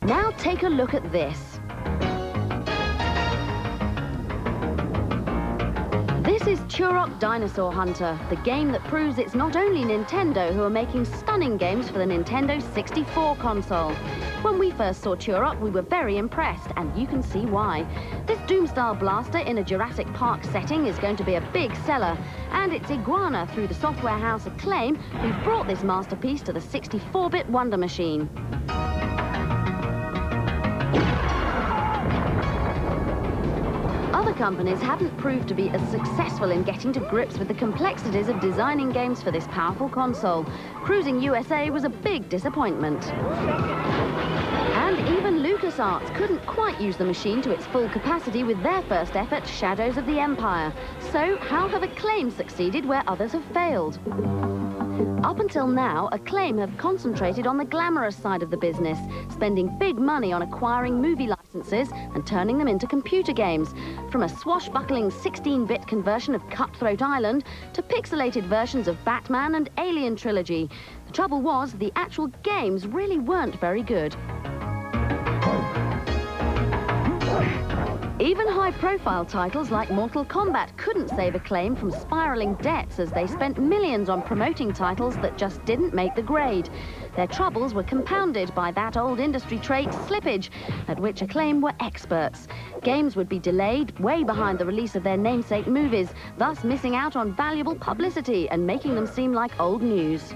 Now take a look at this. This is Turok Dinosaur Hunter, the game that proves it's not only Nintendo who are making stunning games for the Nintendo 64 console. When we first saw Turok, we were very impressed, and you can see why. This Doom-style blaster in a Jurassic Park setting is going to be a big seller, and it's Iguana through the software house Acclaim who've brought this masterpiece to the 64-bit Wonder Machine. Other companies haven't proved to be as successful in getting to grips with the complexities of designing games for this powerful console. Cruising USA was a big disappointment. And even LucasArts couldn't quite use the machine to its full capacity with their first effort, Shadows of the Empire. So how have Acclaim succeeded where others have failed? Up until now, Acclaim have concentrated on the glamorous side of the business, spending big money on acquiring movie licenses and turning them into computer games, from a swashbuckling 16-bit conversion of Cutthroat Island to pixelated versions of Batman and Alien Trilogy. The trouble was, the actual games really weren't very good. Even high-profile titles like Mortal Kombat couldn't save Acclaim from spiraling debts as they spent millions on promoting titles that just didn't make the grade. Their troubles were compounded by that old industry trait, slippage, at which Acclaim were experts. Games would be delayed way behind the release of their namesake movies, thus missing out on valuable publicity and making them seem like old news.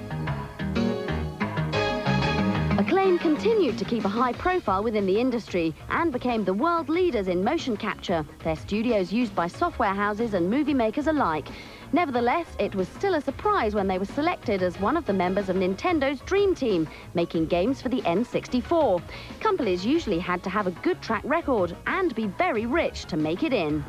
Acclaim continued to keep a high profile within the industry and became the world leaders in motion capture, their studios used by software houses and movie makers alike. Nevertheless, it was still a surprise when they were selected as one of the members of Nintendo's Dream Team, making games for the N64. Companies usually had to have a good track record and be very rich to make it in.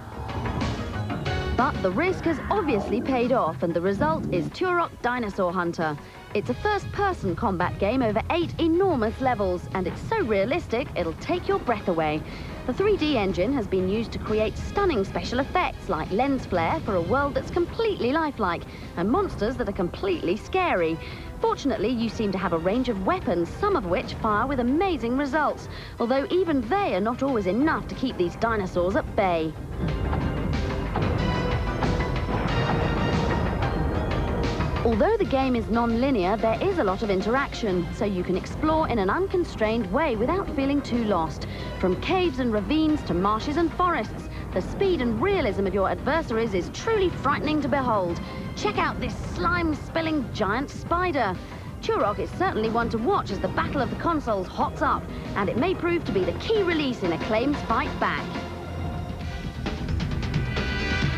But the risk has obviously paid off, and the result is Turok Dinosaur Hunter. It's a first-person combat game over 8 enormous levels, and it's so realistic it'll take your breath away. The 3D engine has been used to create stunning special effects like lens flare for a world that's completely lifelike, and monsters that are completely scary. Fortunately, you seem to have a range of weapons, some of which fire with amazing results, although even they are not always enough to keep these dinosaurs at bay. Although the game is non-linear, there is a lot of interaction, so you can explore in an unconstrained way without feeling too lost. From caves and ravines to marshes and forests, the speed and realism of your adversaries is truly frightening to behold. Check out this slime-spilling giant spider. Turok is certainly one to watch as the battle of the consoles hots up, and it may prove to be the key release in Acclaim's fight back.